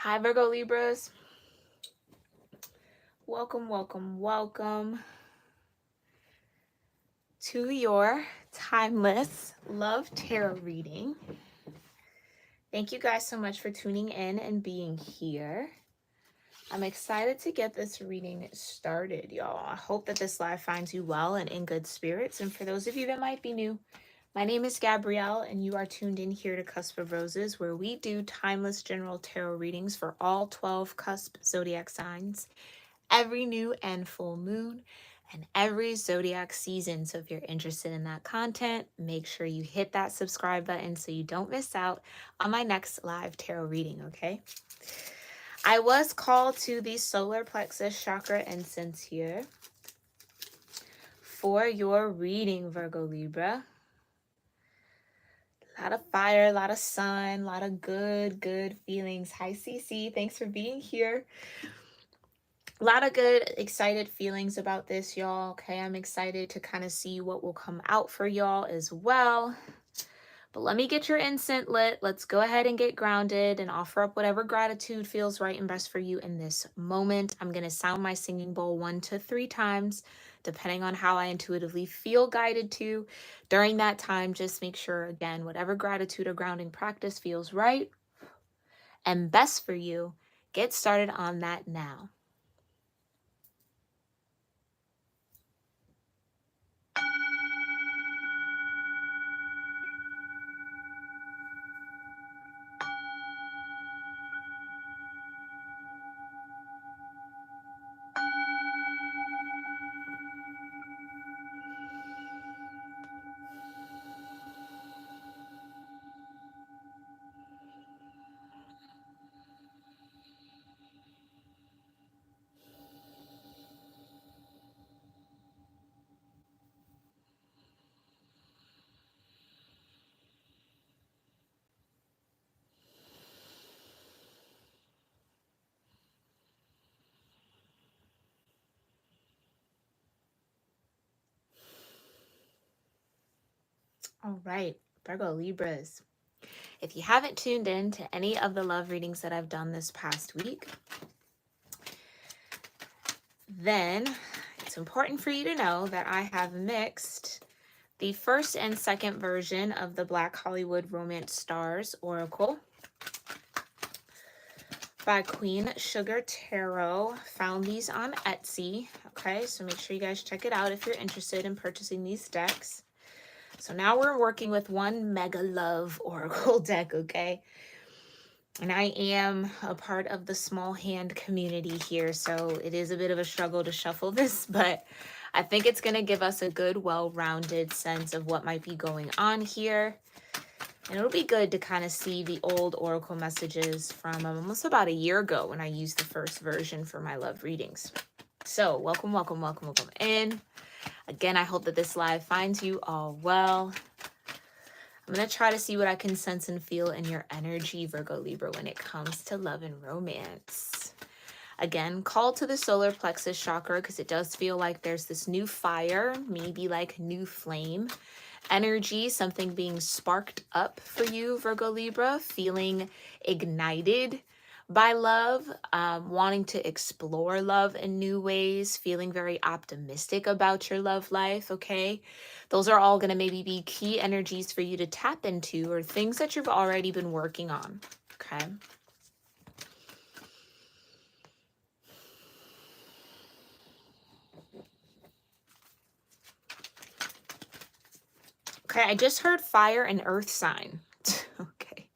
Hi, Virgo Libras. Welcome, welcome, welcome to your timeless love tarot reading. Thank you guys so much for tuning in and being here. I'm excited to get this reading started, y'all. I hope that this live finds you well and in good spirits. And for those of you that might be new, my name is Gabrielle, and you are tuned in here to Cusp of Roses, where we do timeless general tarot readings for all 12 cusp zodiac signs every new and full moon and every zodiac season. So if you're interested in that content, make sure you hit that subscribe button so you don't miss out on my next live tarot reading, okay? I was called to the solar plexus chakra incense here for your reading, Virgo Libra. A lot of fire, a lot of sun, a lot of good feelings. Hi, Cece. Thanks for being here. A lot of good, excited feelings about this, y'all. Okay, I'm excited to kind of see what will come out for y'all as well. But let me get your incense lit. Let's go ahead and get grounded and offer up whatever gratitude feels right and best for you in this moment. I'm going to sound my singing bowl 1 to 3 times, depending on how I intuitively feel guided to. During that time, just make sure, again, whatever gratitude or grounding practice feels right and best for you, get started on that now. All right, Virgo Libras. If you haven't tuned in to any of the love readings that I've done this past week, then it's important for you to know that I have mixed the first and second version of the Black Hollywood Romance Stars Oracle by Queen Sugar Tarot. Found these on Etsy. Okay, so make sure you guys check it out if you're interested in purchasing these decks. So now we're working with one Mega Love Oracle deck, okay? And I am a part of the small hand community here, so it is a bit of a struggle to shuffle this, but I think it's going to give us a good, well-rounded sense of what might be going on here. And it'll be good to kind of see the old Oracle messages from almost about a year ago when I used the first version for my love readings. So welcome, welcome, welcome, welcome in. Again, I hope that this live finds you all well. I'm going to try to see what I can sense and feel in your energy, Virgo Libra, when it comes to love and romance. Again, call to the solar plexus chakra because it does feel like there's this new fire, maybe like new flame energy, something being sparked up for you, Virgo Libra, feeling ignited by love, wanting to explore love in new ways, feeling very optimistic about your love life, okay? Those are all going to maybe be key energies for you to tap into or things that you've already been working on, okay? Okay, I just heard fire and earth sign. Okay.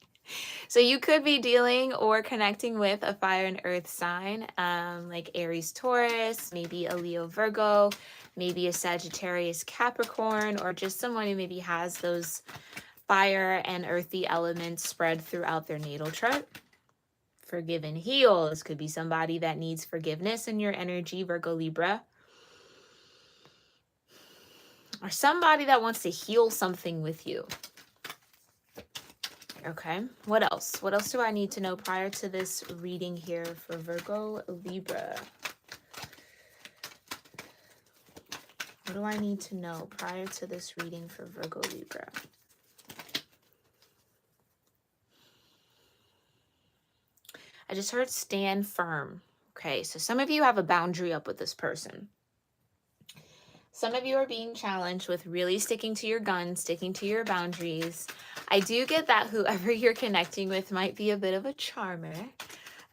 So you could be dealing or connecting with a fire and earth sign, like Aries, Taurus, maybe a Leo, Virgo, maybe a Sagittarius, Capricorn, or just someone who maybe has those fire and earthy elements spread throughout their natal chart. Forgive and heal. This could be somebody that needs forgiveness in your energy, Virgo, Libra. Or somebody that wants to heal something with you. Okay, what else? What else do I need to know prior to this reading here for Virgo Libra? What do I need to know prior to this reading for Virgo Libra? I just heard stand firm. Okay, so some of you have a boundary up with this person. Some of you are being challenged with really sticking to your guns, sticking to your boundaries. I do get that whoever you're connecting with might be a bit of a charmer.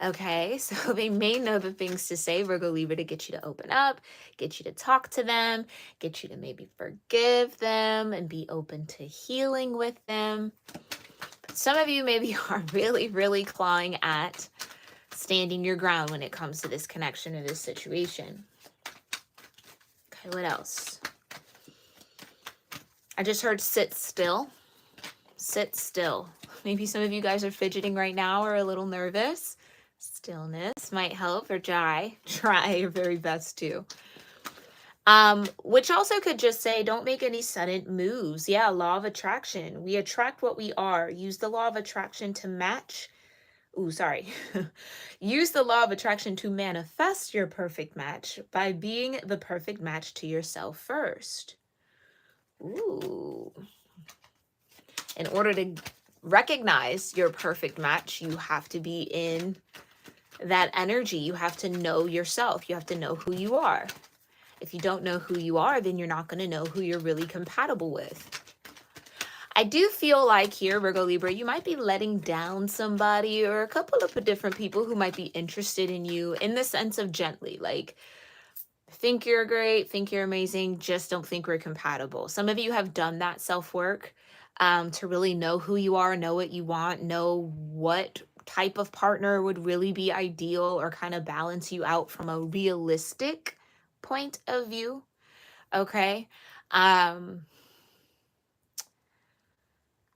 Okay, so they may know the things to say, Virgo Libra, to get you to open up, get you to talk to them, get you to maybe forgive them and be open to healing with them. But some of you maybe are really, really clawing at standing your ground when it comes to this connection or this situation. Okay, what else? I just heard sit still. Sit still. Maybe some of you guys are fidgeting right now or a little nervous. Stillness might help, or try your very best to. Which also could just say, don't make any sudden moves. Yeah, law of attraction. We attract what we are. Use the law of attraction to match. Ooh, sorry. Use the law of attraction to manifest your perfect match by being the perfect match to yourself first. Ooh. In order to recognize your perfect match, you have to be in that energy. You have to know yourself. You have to know who you are. If you don't know who you are, then you're not going to know who you're really compatible with. I do feel like here, Virgo Libra, you might be letting down somebody or a couple of different people who might be interested in you, in the sense of gently, like, think you're great, think you're amazing, just don't think we're compatible. Some of you have done that self-work to really know who you are, know what you want, know what type of partner would really be ideal or kind of balance you out from a realistic point of view. Okay.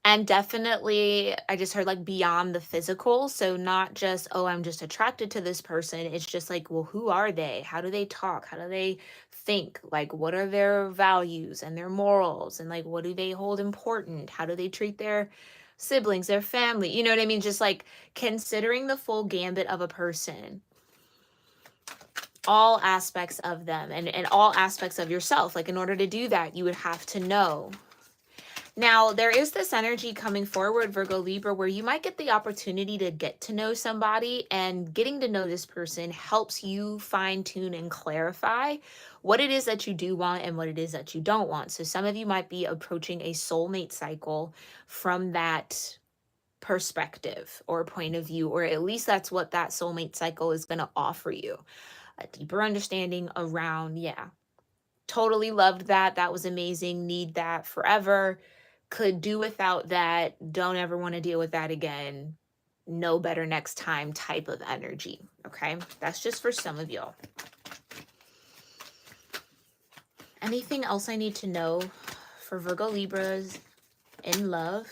And definitely, I just heard like beyond the physical. So not just, oh, I'm just attracted to this person. It's just like, well, who are they? How do they talk? How do they think? Like, what are their values and their morals? And like, what do they hold important? How do they treat their siblings, their family? You know what I mean? Just like considering the full gambit of a person, all aspects of them, and all aspects of yourself. Like, in order to do that, you would have to know. Now, there is this energy coming forward, Virgo Libra, where you might get the opportunity to get to know somebody, and getting to know this person helps you fine tune and clarify what it is that you do want and what it is that you don't want. So some of you might be approaching a soulmate cycle from that perspective or point of view, or at least that's what that soulmate cycle is going to offer you. A deeper understanding around, yeah, totally loved that. That was amazing. Need that forever. Could do without that. Don't ever want to deal with that again. Know better next time type of energy. Okay. That's just for some of y'all. Anything else I need to know for Virgo Libras in love?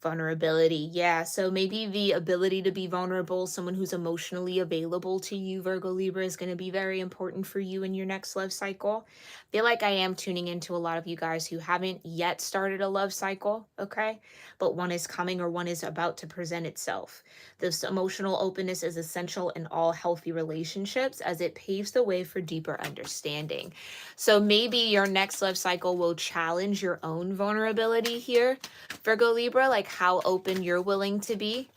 Vulnerability. Yeah. So maybe the ability to be vulnerable, someone who's emotionally available to you, Virgo Libra, is going to be very important for you in your next love cycle. I feel like I am tuning into a lot of you guys who haven't yet started a love cycle. Okay. But one is coming, or one is about to present itself. This emotional openness is essential in all healthy relationships, as it paves the way for deeper understanding. So maybe your next love cycle will challenge your own vulnerability here, Virgo Libra, like how open you're willing to be.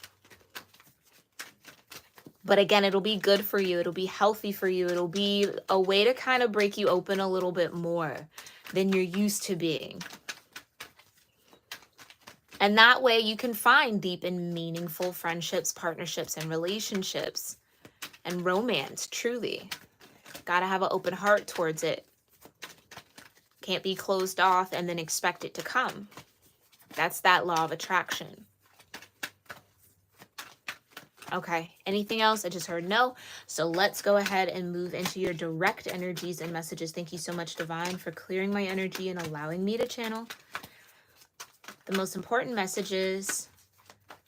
But again, it'll be good for you. It'll be healthy for you. It'll be a way to kind of break you open a little bit more than you're used to being. And that way you can find deep and meaningful friendships, partnerships, and relationships and romance, truly. Gotta have an open heart towards it. Can't be closed off and then expect it to come. That's that law of attraction. Okay, anything else? I just heard no. So let's go ahead and move into your direct energies and messages. Thank you so much, Divine, for clearing my energy and allowing me to channel the most important messages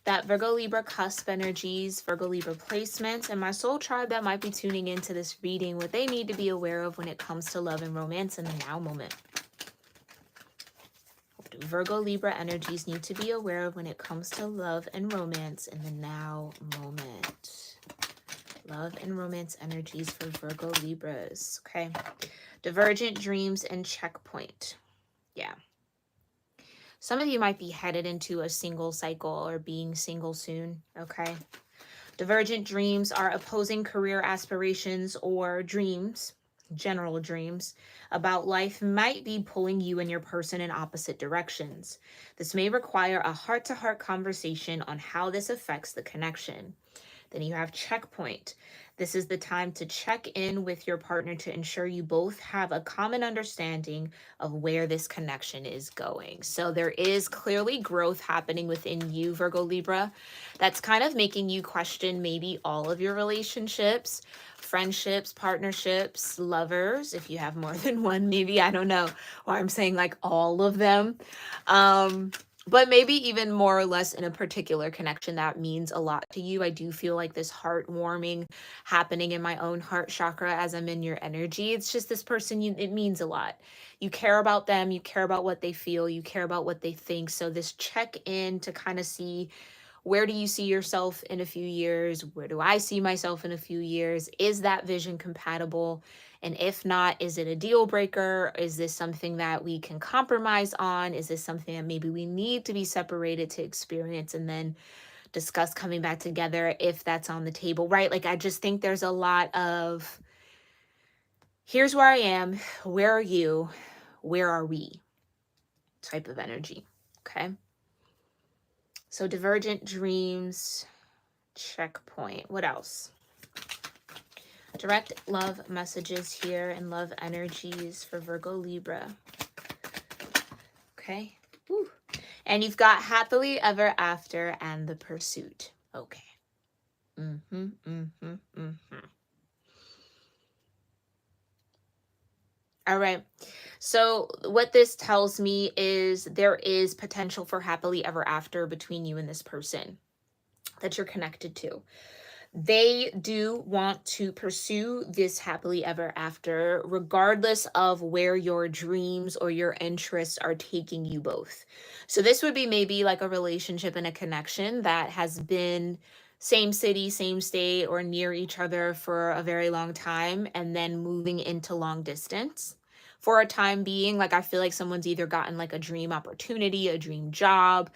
that Virgo Libra cusp energies, Virgo Libra placements, and my soul tribe that might be tuning into this reading, what they need to be aware of when it comes to love and romance in the now moment. Virgo Libra energies need to be aware of when it comes to love and romance in the now moment. Love and romance energies for Virgo Libras. Okay. Divergent dreams and checkpoint. Yeah. Some of you might be headed into a single cycle or being single soon. Okay. Divergent dreams are opposing career aspirations or dreams, general dreams about life might be pulling you and your person in opposite directions. This may require a heart-to-heart conversation on how this affects the connection. Then you have checkpoint. This is the time to check in with your partner to ensure you both have a common understanding of where this connection is going. So there is clearly growth happening within you, Virgo Libra, that's kind of making you question maybe all of your relationships, friendships, partnerships, lovers, if you have more than one, maybe, I don't know, or I'm saying like all of them. But maybe even more or less in a particular connection that means a lot to you. I do feel like this heartwarming happening in my own heart chakra as I'm in your energy. It's just this person, it means a lot. You care about them, you care about what they feel, you care about what they think. So this check in to kind of see, where do you see yourself in a few years? Where do I see myself in a few years? Is that vision compatible? And if not, is it a deal breaker? Is this something that we can compromise on? Is this something that maybe we need to be separated to experience and then discuss coming back together if that's on the table, right? Like, I just think there's a lot of, here's where I am, where are you, where are we type of energy, okay? So divergent dreams, checkpoint. What else? Direct love messages here and love energies for Virgo Libra. Okay. Woo. And you've got happily ever after and the pursuit. Okay. All right. So what this tells me is there is potential for happily ever after between you and this person that you're connected to. They do want to pursue this happily ever after, regardless of where your dreams or your interests are taking you both. So this would be maybe like a relationship and a connection that has been same city, same state, or near each other for a very long time, and then moving into long distance for a time being. Like, I feel like someone's either gotten like a dream opportunity, a dream job,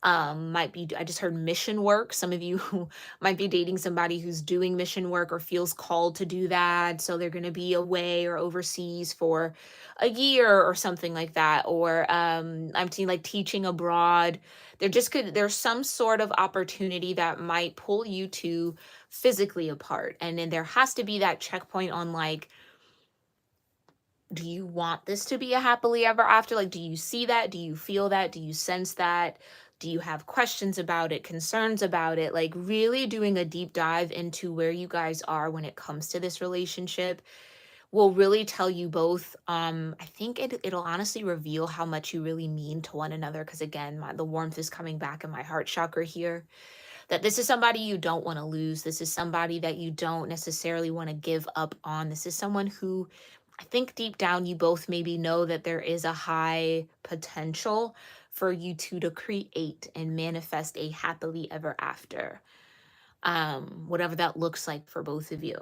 might be, I just heard mission work. Some of you might be dating somebody who's doing mission work or feels called to do that. So they're going to be away or overseas for a year or something like that. Or I'm seeing like teaching abroad. There just could, there's some sort of opportunity that might pull you two physically apart. And then there has to be that checkpoint on like, do you want this to be a happily ever after? Like, do you see that? Do you feel that? Do you sense that? Do you have questions about it, concerns about it? Like, really doing a deep dive into where you guys are when it comes to this relationship will really tell you both. I think it'll honestly reveal how much you really mean to one another. Because again, the warmth is coming back in my heart chakra here. That this is somebody you don't want to lose. This is somebody that you don't necessarily want to give up on. This is someone who I think deep down you both maybe know that there is a high potential for you two to create and manifest a happily ever after, whatever that looks like for both of you.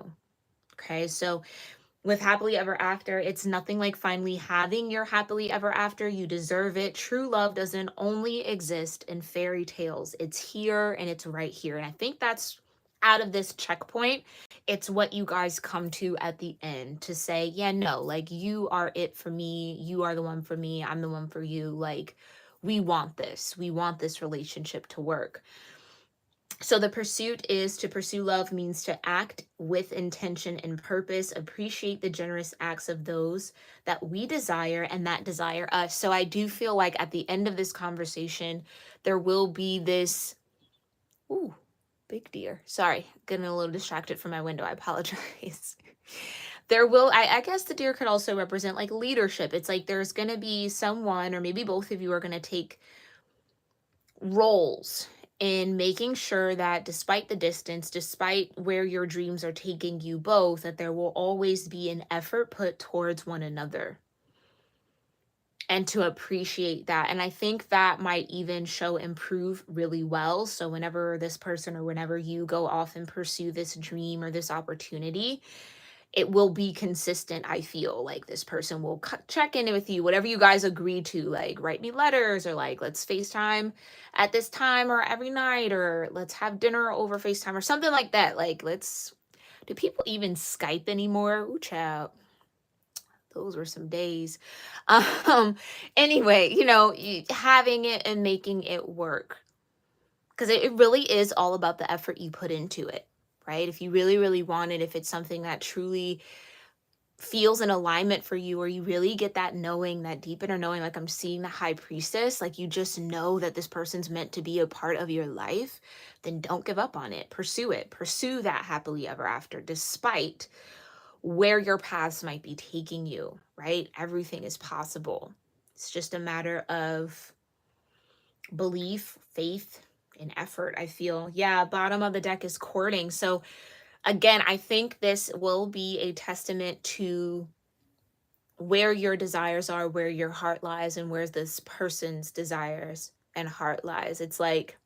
Okay, so with happily ever after, it's nothing like finally having your happily ever after. You deserve it. True love doesn't only exist in fairy tales. It's here and it's right here. And I think that's out of this checkpoint. It's what you guys come to at the end to say, yeah, no, like you are it for me. You are the one for me. I'm the one for you. Like, we want this. We want this relationship to work. So the pursuit is to pursue love means to act with intention and purpose, appreciate the generous acts of those that we desire and that desire us. So I do feel like at the end of this conversation, there will be this, ooh, big deer. Sorry, getting a little distracted from my window. I apologize. There will, I guess the deer could also represent like leadership. It's like there's going to be someone, or maybe both of you are going to take roles in making sure that despite the distance, despite where your dreams are taking you both, that there will always be an effort put towards one another and to appreciate that. And I think that might even show improve really well. So whenever this person or whenever you go off and pursue this dream or this opportunity, it will be consistent. I feel like this person will check in with you, whatever you guys agree to, like write me letters, or like let's FaceTime at this time or every night, or let's have dinner over FaceTime or something like that. Like, let's, do people even Skype anymore? Ooh, child. Those were some days. Anyway, having it and making it work. Because it really is all about the effort you put into it, right? If you really, really want it, if it's something that truly feels in alignment for you, or you really get that knowing, that deep inner knowing, like I'm seeing the high priestess, like you just know that this person's meant to be a part of your life, then don't give up on it. Pursue it. Pursue that happily ever after, despite where your paths might be taking you, right? Everything is possible. It's just a matter of belief, faith, and effort, I feel. Yeah, bottom of the deck is courting. So again, I think this will be a testament to where your desires are, where your heart lies, and where this person's desires and heart lies. It's like,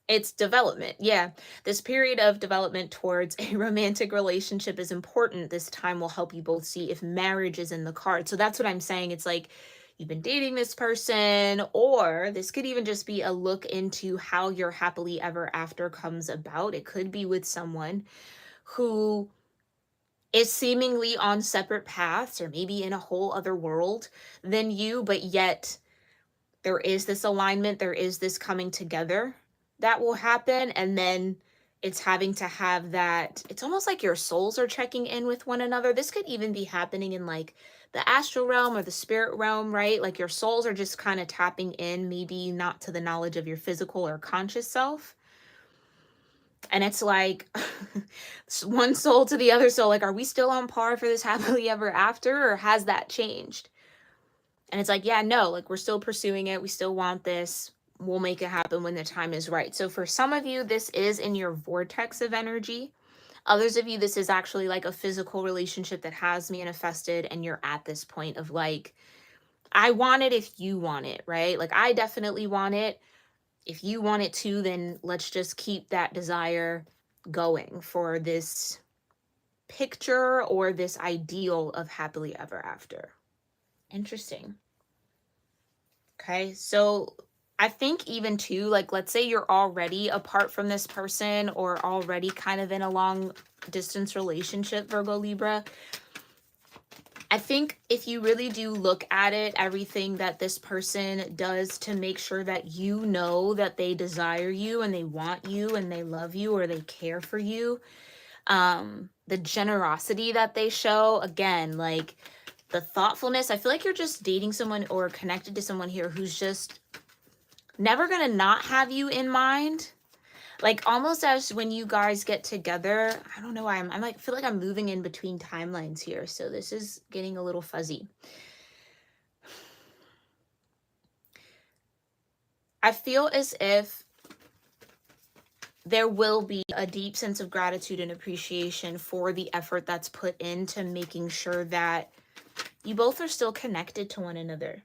it's development. Yeah. This period of development towards a romantic relationship is important. This time will help you both see if marriage is in the card. So that's what I'm saying. It's like you've been dating this person, or this could even just be a look into how your happily ever after comes about. It could be with someone who is seemingly on separate paths, or maybe in a whole other world than you, but yet there is this alignment, there is this coming together that will happen. And then it's having to have that, it's almost like your souls are checking in with one another. This could even be happening in like the astral realm or the spirit realm, right? Like your souls are just kind of tapping in, maybe not to the knowledge of your physical or conscious self. And it's like one soul to the other soul, like, are we still on par for this happily ever after, or has that changed? And it's like, yeah, no, like we're still pursuing it. We still want this. We'll make it happen when the time is right. So for some of you, this is in your vortex of energy. Others of you, this is actually like a physical relationship that has manifested, and you're at this point of like, I want it if you want it, right? Like I definitely want it. If you want it too, then let's just keep that desire going for this picture or this ideal of happily ever after. Interesting. Okay, so I think even too, like let's say you're already apart from this person, or already kind of in a long distance relationship, Virgo Libra. I think if you really do look at it, everything that this person does to make sure that you know that they desire you and they want you and they love you or they care for you, the generosity that they show, again, like the thoughtfulness. I feel like you're just dating someone or connected to someone here who's just never gonna not have you in mind. Like almost as when you guys get together, I don't know why I'm like, feel like I'm moving in between timelines here. So this is getting a little fuzzy. I feel as if there will be a deep sense of gratitude and appreciation for the effort that's put into making sure that you both are still connected to one another.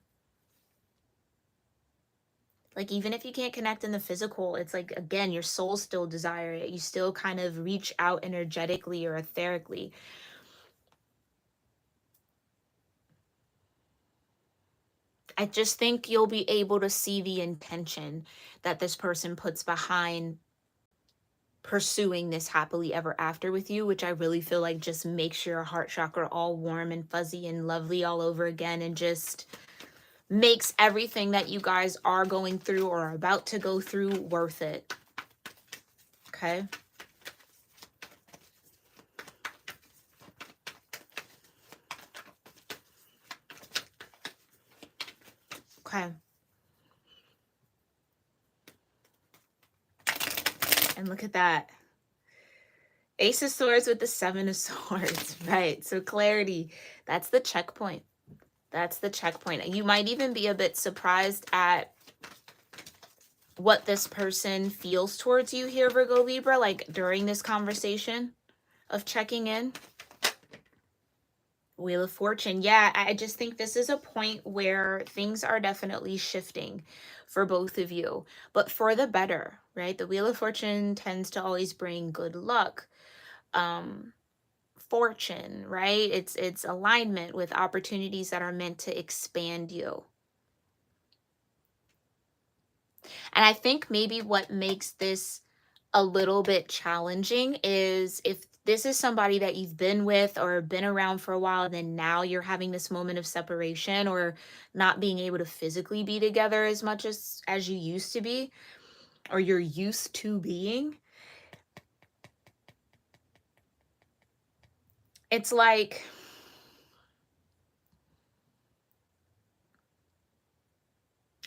Like, even if you can't connect in the physical, it's like, again, your soul still desire it. You still kind of reach out energetically or etherically. I just think you'll be able to see the intention that this person puts behind pursuing this happily ever after with you, which I really feel like just makes your heart chakra all warm and fuzzy and lovely all over again, and just makes everything that you guys are going through or are about to go through worth it. Okay? Okay. And look at that. Ace of Swords with the Seven of Swords, right? So clarity, that's the checkpoint. That's the checkpoint. You might even be a bit surprised at what this person feels towards you here, Virgo Libra, like during this conversation of checking in. Wheel of Fortune. Yeah, I just think this is a point where things are definitely shifting for both of you, but for the better, right? The Wheel of Fortune tends to always bring good luck, um, fortune, right? It's alignment with opportunities that are meant to expand you. And I think maybe what makes this a little bit challenging is if this is somebody that you've been with or been around for a while, then now you're having this moment of separation or not being able to physically be together as much as you used to be or you're used to being. It's like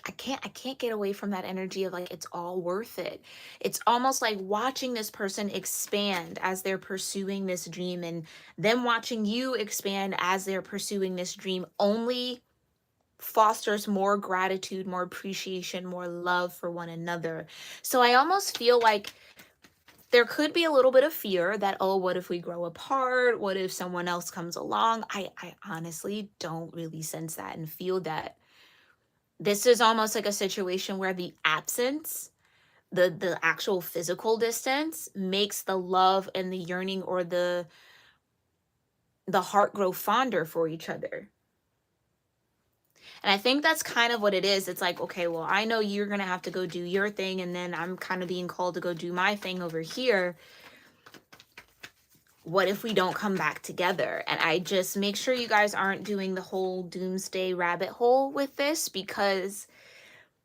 I can't get away from that energy of like it's all worth it. It's almost like watching this person expand as they're pursuing this dream and them watching you expand as they're pursuing this dream only fosters more gratitude, more appreciation, more love for one another. So I almost feel like there could be a little bit of fear that, oh, what if we grow apart? What if someone else comes along? I honestly don't really sense that and feel that. This is almost like a situation where the absence, the actual physical distance makes the love and the yearning or the heart grow fonder for each other. And I think that's kind of what it is. It's like, okay, well, I know you're going to have to go do your thing, and then I'm kind of being called to go do my thing over here. What if we don't come back together? And I just make sure you guys aren't doing the whole doomsday rabbit hole with this, because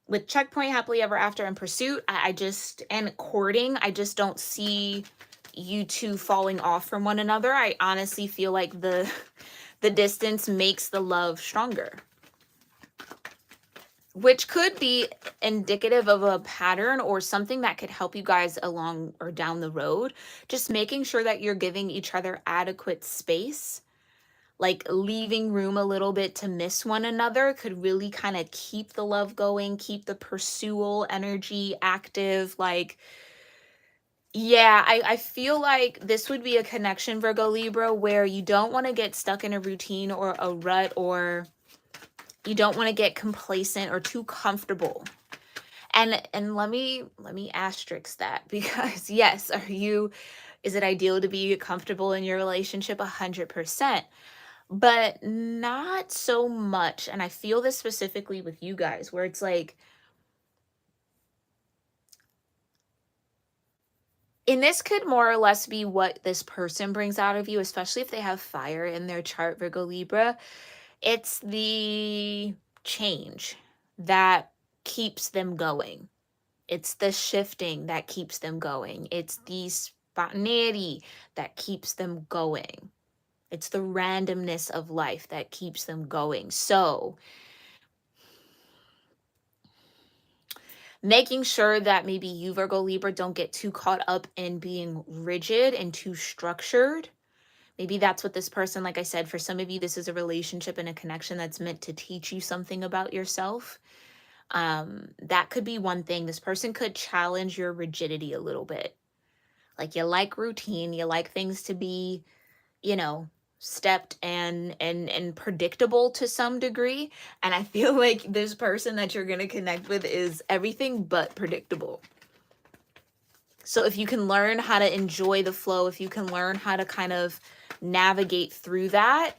with checkpoint, happily ever after, and pursuit, I just, and courting, I just don't see you two falling off from one another. I honestly feel like the distance makes the love stronger, which could be indicative of a pattern or something that could help you guys along or down the road. Just making sure that you're giving each other adequate space, like leaving room a little bit to miss one another, could really kind of keep the love going, keep the pursual energy active. Like, yeah, I feel like this would be a connection, Virgo Libra, where you don't want to get stuck in a routine or a rut, or you don't want to get complacent or too comfortable. And let me asterisk that, because yes, is it ideal to be comfortable in your relationship? 100%, but not so much. And I feel this specifically with you guys, where it's like, and this could more or less be what this person brings out of you, especially if they have fire in their chart, Virgo Libra. It's the change that keeps them going. It's the shifting that keeps them going. It's the spontaneity that keeps them going. It's the randomness of life that keeps them going. So, making sure that maybe you, Virgo Libra, don't get too caught up in being rigid and too structured. Maybe that's what this person, like I said, for some of you, this is a relationship and a connection that's meant to teach you something about yourself. That could be one thing. This person could challenge your rigidity a little bit. Like, you like routine, you like things to be, you know, stepped and predictable to some degree. And I feel like this person that you're going to connect with is everything but predictable. So if you can learn how to enjoy the flow, if you can learn how to kind of navigate through that,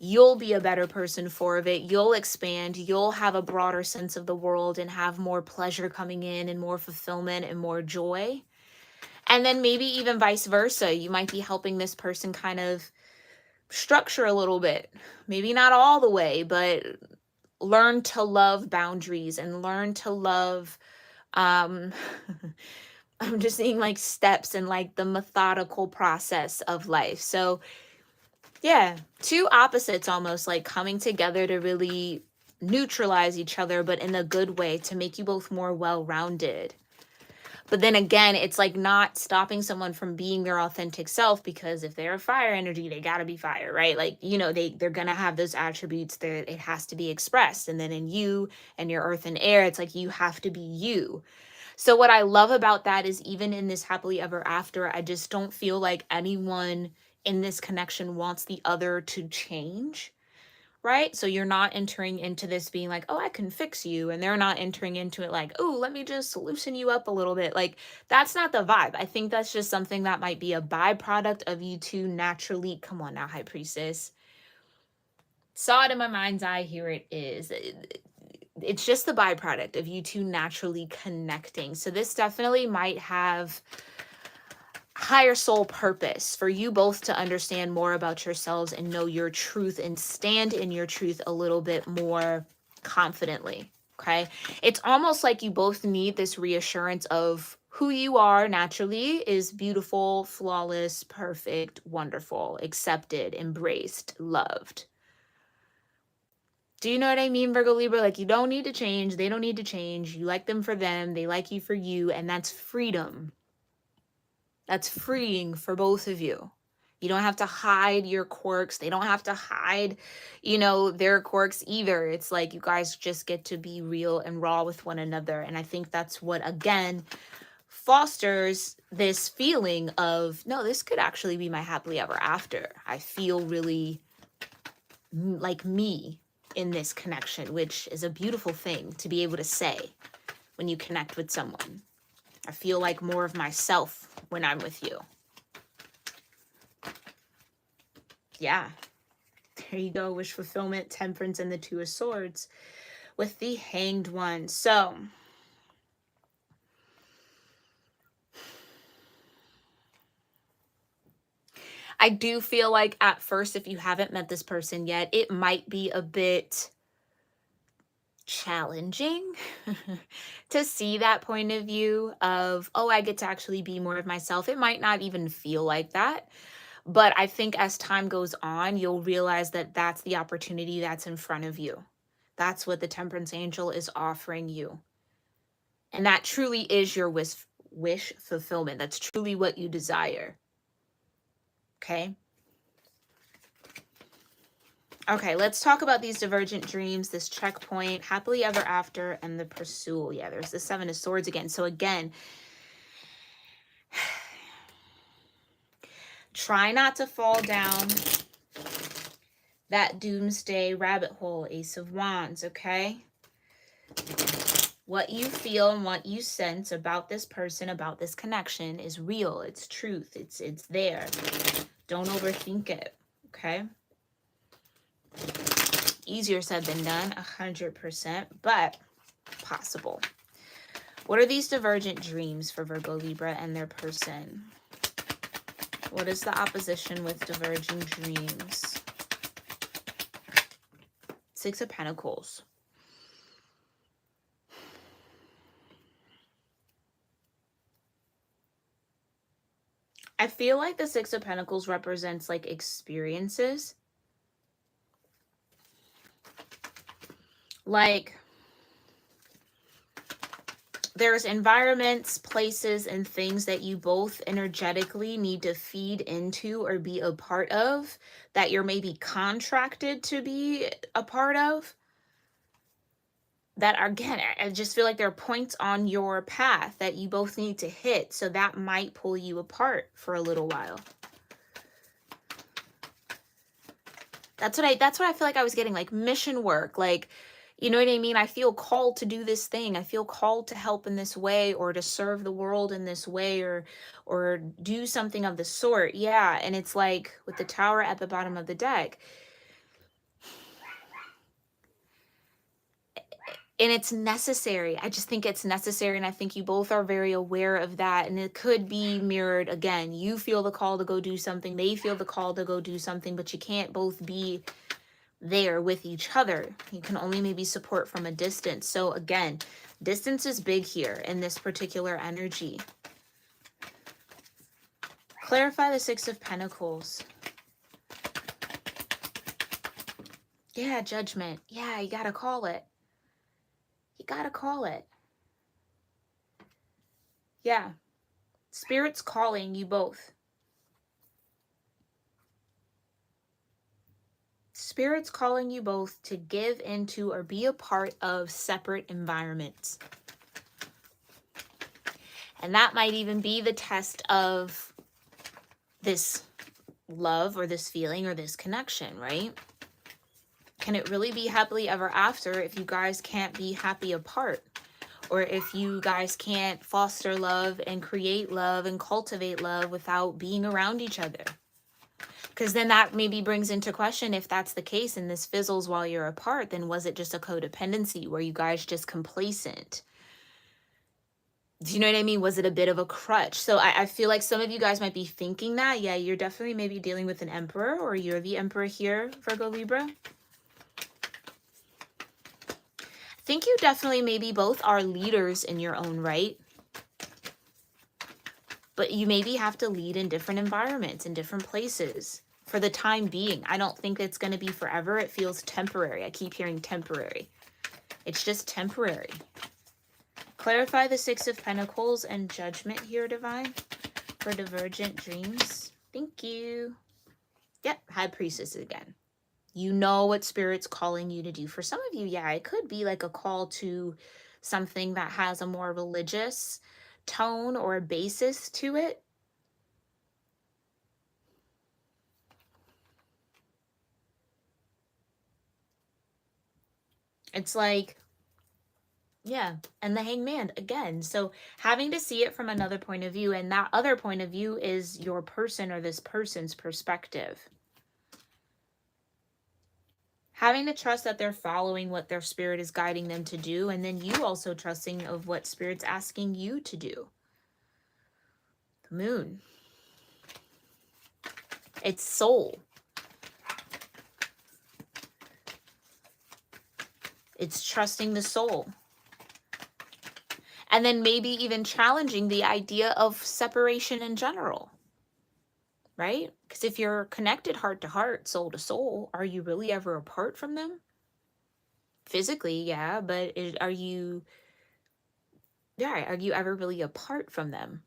you'll be a better person for it. You'll expand, you'll have a broader sense of the world and have more pleasure coming in and more fulfillment and more joy. And then maybe even vice versa. You might be helping this person kind of structure a little bit. Maybe not all the way, but learn to love boundaries and learn to love I'm just seeing like steps and like the methodical process of life. So yeah, two opposites almost like coming together to really neutralize each other, but in a good way, to make you both more well-rounded. But then again, it's like not stopping someone from being their authentic self, because if they're fire energy, they got to be fire, right? Like, you know, they're going to have those attributes that it has to be expressed. And then in you and your earth and air, it's like you have to be you. So what I love about that is, even in this happily ever after, I just don't feel like anyone in this connection wants the other to change. right? So you're not entering into this being like, oh, I can fix you. And they're not entering into it like, oh, let me just loosen you up a little bit. Like, that's not the vibe. I think that's just something that might be a byproduct of you two naturally. Come on now, High Priestess. Saw it in my mind's eye. Here it is. It's just the byproduct of you two naturally connecting. So this definitely might have higher soul purpose for you both to understand more about yourselves and know your truth and stand in your truth a little bit more confidently. Okay. It's almost like you both need this reassurance of who you are naturally is beautiful, flawless, perfect, wonderful, accepted, embraced, loved. Do you know what I mean, Virgo Libra? Like, you don't need to change. They don't need to change. You like them for them. They like you for you. And that's freedom. That's freeing for both of you. You don't have to hide your quirks. They don't have to hide, their quirks either. It's like you guys just get to be real and raw with one another. And I think that's what, again, fosters this feeling of, no, this could actually be my happily ever after. I feel really like me in this connection, which is a beautiful thing to be able to say when you connect with someone. I feel like more of myself when I'm with you. Yeah. There you go. Wish fulfillment, temperance, and the Two of Swords with the Hanged One. So I do feel like at first, if you haven't met this person yet, it might be a bit challenging to see that point of view of, oh, I get to actually be more of myself. It might not even feel like that. But I think as time goes on, you'll realize that that's the opportunity that's in front of you. That's what the Temperance Angel is offering you. And that truly is your wish fulfillment. That's truly what you desire. Okay? Okay, let's talk about these divergent dreams, this checkpoint, happily ever after, and the pursuit. Yeah, there's the Seven of Swords again. So again, try not to fall down that doomsday rabbit hole, Ace of Wands, okay? What you feel and what you sense about this person, about this connection is real. It's truth. It's there. Don't overthink it, okay? Easier said than done, 100%, but possible. What are these divergent dreams for Virgo, Libra, and their person? What is the opposition with diverging dreams? Six of Pentacles. I feel like the Six of Pentacles represents like experiences. Like there's environments, places, and things that you both energetically need to feed into or be a part of that you're maybe contracted to be a part of. That are, again, I just feel like there are points on your path that you both need to hit. So that might pull you apart for a little while. That's what I feel like I was getting, like mission work, like, you know what I mean? I feel called to do this thing. I feel called to help in this way or to serve the world in this way or do something of the sort. Yeah, and it's like with the Tower at the bottom of the deck. And it's necessary. I just think it's necessary. And I think you both are very aware of that. And it could be mirrored again. You feel the call to go do something. They feel the call to go do something, but you can't both be there with each other. You can only maybe support from a distance. So again, distance is big here in this particular energy. Clarify the Six of Pentacles. Yeah, judgment. Yeah, you gotta call it. You gotta call it. Yeah. Spirit's calling you both. Spirit's calling you both to give into or be a part of separate environments. And that might even be the test of this love or this feeling or this connection, right? Can it really be happily ever after if you guys can't be happy apart? Or if you guys can't foster love and create love and cultivate love without being around each other? Because then that maybe brings into question, if that's the case and this fizzles while you're apart, then was it just a codependency? Were you guys just complacent? Do you know what I mean? Was it a bit of a crutch? So I feel like some of you guys might be thinking that. Yeah, you're definitely maybe dealing with an emperor, or you're the emperor here, Virgo Libra. I think you definitely maybe both are leaders in your own right. But you maybe have to lead in different environments, in different places for the time being. I don't think it's going to be forever. It feels temporary. I keep hearing temporary. It's just temporary. Clarify the Six of Pentacles and Judgment here, Divine, for divergent dreams. Thank you. Yep, High Priestess again. You know what Spirit's calling you to do. For some of you, yeah, it could be like a call to something that has a more religious tone or a basis to it. It's like, yeah, and the Hangman again. So having to see it from another point of view, and that other point of view is your person or this person's perspective. Having to trust that they're following what their spirit is guiding them to do, and then you also trusting of what Spirit's asking you to do. The Moon. It's soul. It's trusting the soul. And then maybe even challenging the idea of separation in general, right? Because if you're connected heart to heart, soul to soul, are you really ever apart from them? Physically, yeah, but are you ever really apart from them?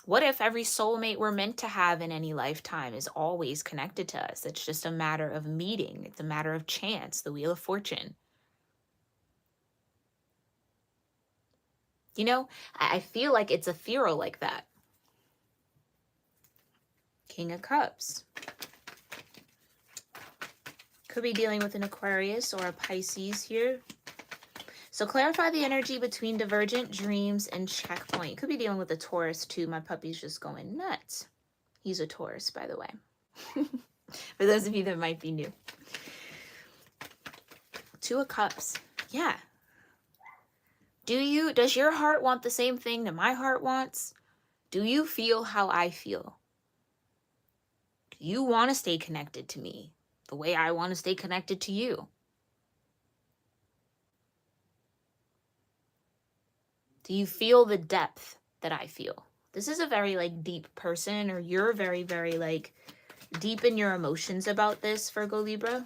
What if every soulmate we're meant to have in any lifetime is always connected to us? It's just a matter of meeting. It's a matter of chance, the Wheel of Fortune. You know, I feel like it's ethereal like that. King of Cups. Could be dealing with an Aquarius or a Pisces here. So clarify the energy between divergent dreams and checkpoint. Could be dealing with a Taurus too. My puppy's just going nuts. He's a Taurus, by the way. For those of you that might be new. Two of Cups. Yeah. Does your heart want the same thing that my heart wants? Do you feel how I feel? Do you want to stay connected to me the way I want to stay connected to you? Do you feel the depth that I feel? This is a very like deep person, or you're very, very like deep in your emotions about this, Virgo Libra.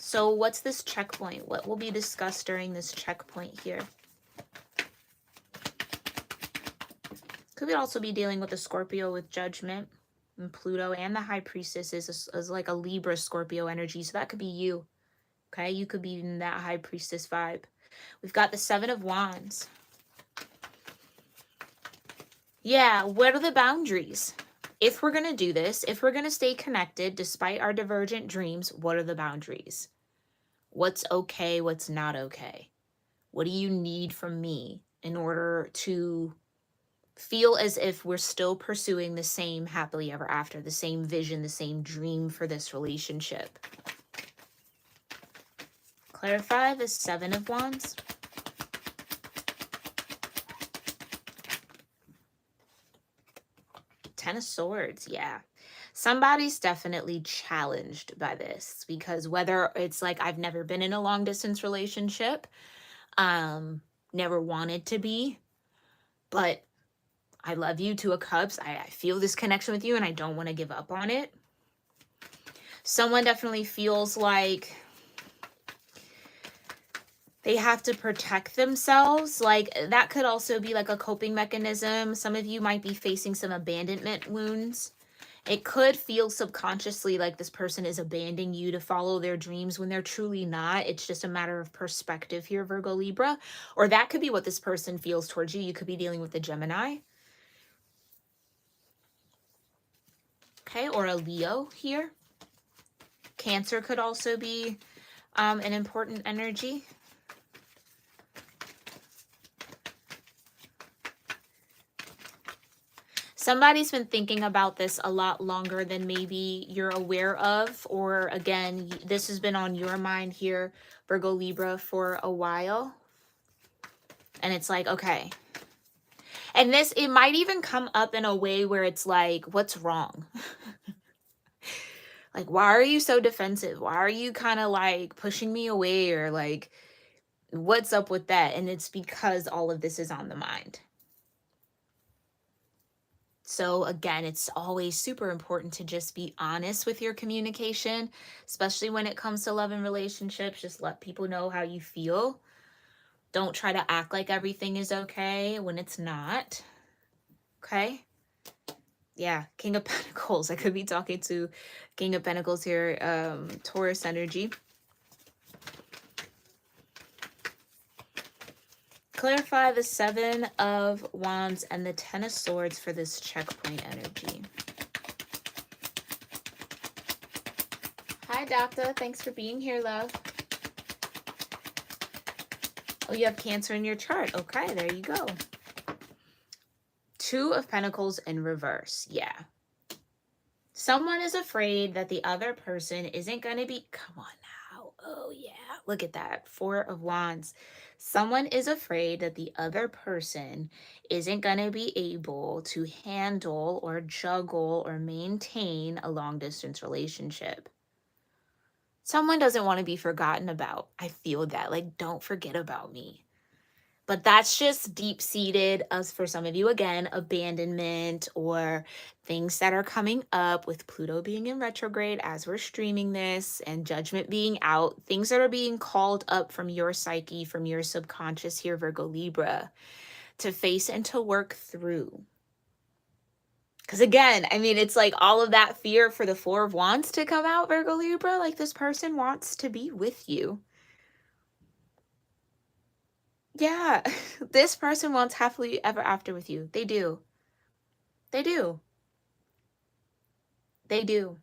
So what's this checkpoint? What will be discussed during this checkpoint here? Could also be dealing with a Scorpio with Judgment and Pluto, and the High Priestess is like a Libra Scorpio energy. So that could be you. Okay, you could be in that High Priestess vibe. We've got the Seven of Wands. Yeah, what are the boundaries? If we're going to do this, if we're going to stay connected despite our divergent dreams, what are the boundaries? What's okay? What's not okay? What do you need from me in order to feel as if we're still pursuing the same happily ever after, the same vision, the same dream for this relationship? Clarify the Seven of Wands. Ten of Swords, yeah. Somebody's definitely challenged by this, because whether it's like, I've never been in a long distance relationship, never wanted to be, but I love you, Two of Cups. I feel this connection with you and I don't want to give up on it. Someone definitely feels like they have to protect themselves. Like that could also be like a coping mechanism. Some of you might be facing some abandonment wounds. It could feel subconsciously like this person is abandoning you to follow their dreams when they're truly not. It's just a matter of perspective here, Virgo Libra. Or that could be what this person feels towards you. You could be dealing with a Gemini. Okay, or a Leo here. Cancer could also be an important energy. Somebody's been thinking about this a lot longer than maybe you're aware of, or again, this has been on your mind here, Virgo Libra, for a while. And it's like, okay. And this, it might even come up in a way where it's like, what's wrong? Like, why are you so defensive? Why are you kind of like pushing me away, or like, what's up with that? And it's because all of this is on the mind. So again, it's always super important to just be honest with your communication, especially when it comes to love and relationships. Just let people know how you feel. Don't try to act like everything is okay when it's not. Okay? Yeah, King of Pentacles. I could be talking to King of Pentacles here, Taurus energy. Clarify the Seven of Wands and the Ten of Swords for this checkpoint energy. Hi, Doctor. Thanks for being here, love. Oh, you have Cancer in your chart. Okay, there you go. Two of Pentacles in reverse. Yeah. Someone is afraid that the other person isn't going to be... Come on now. Oh, yeah. Look at that. Four of Wands. Someone is afraid that the other person isn't going to be able to handle or juggle or maintain a long-distance relationship. Someone doesn't want to be forgotten about. I feel that. Like, don't forget about me. But that's just deep-seated, as for some of you, again, abandonment or things that are coming up with Pluto being in retrograde as we're streaming this and judgment being out, things that are being called up from your psyche, from your subconscious here, Virgo Libra, to face and to work through. Because again, I mean, it's like all of that fear for the Four of Wands to come out, Virgo Libra, like this person wants to be with you. Yeah, this person wants happily ever after with you. They do. They do. They do.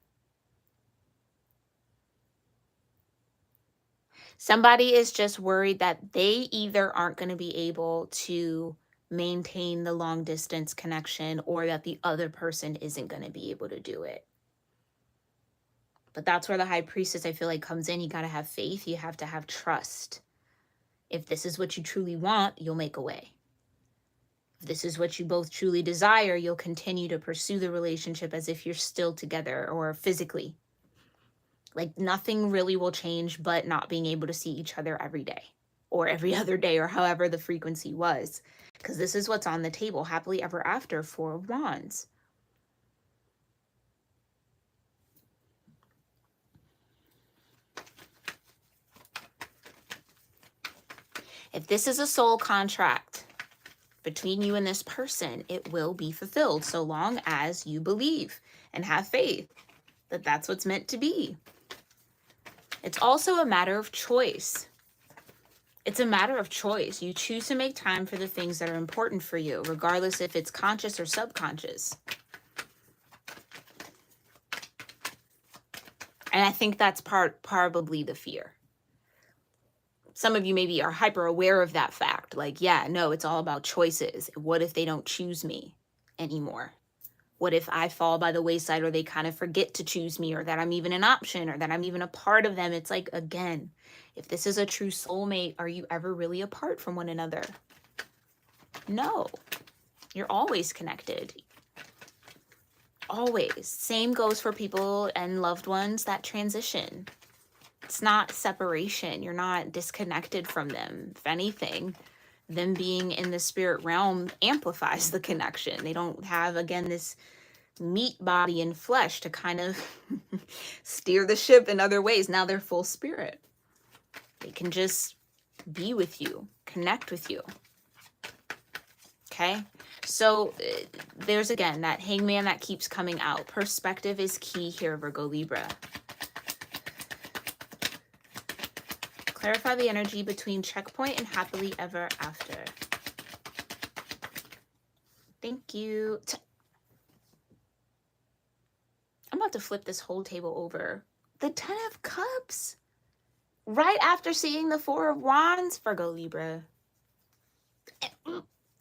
Somebody is just worried that they either aren't going to be able to maintain the long distance connection, or that the other person isn't going to be able to do it. But that's where the High Priestess, I feel like, comes in. You got to have faith. You have to have trust. If this is what you truly want, you'll make a way. If this is what you both truly desire, you'll continue to pursue the relationship as if you're still together, or physically. Like nothing really will change but not being able to see each other every day or every other day, or however the frequency was. Because this is what's on the table. Happily ever after, Four of Wands. If this is a soul contract between you and this person, it will be fulfilled so long as you believe and have faith that that's what's meant to be. It's also a matter of choice. It's a matter of choice. You choose to make time for the things that are important for you, regardless if it's conscious or subconscious. And I think that's probably the fear. Some of you maybe are hyper aware of that fact. Like, yeah, no, it's all about choices. What if they don't choose me anymore? What if I fall by the wayside, or they kind of forget to choose me, or that I'm even an option, or that I'm even a part of them? It's like, again, if this is a true soulmate, are you ever really apart from one another? No, you're always connected. Always. Same goes for people and loved ones that transition. It's not separation. You're not disconnected from them. If anything, them being in the spirit realm amplifies the connection. They don't have, again, this meat body and flesh to kind of steer the ship in other ways. Now they're full spirit. They can just be with you, connect with you. Okay? So there's, again, that hangman that keeps coming out. Perspective is key here, Virgo Libra. Clarify the energy between checkpoint and happily ever after. Thank you. I'm about to flip this whole table over. The 10 of Cups. Right after seeing the 4 of Wands, Virgo Libra.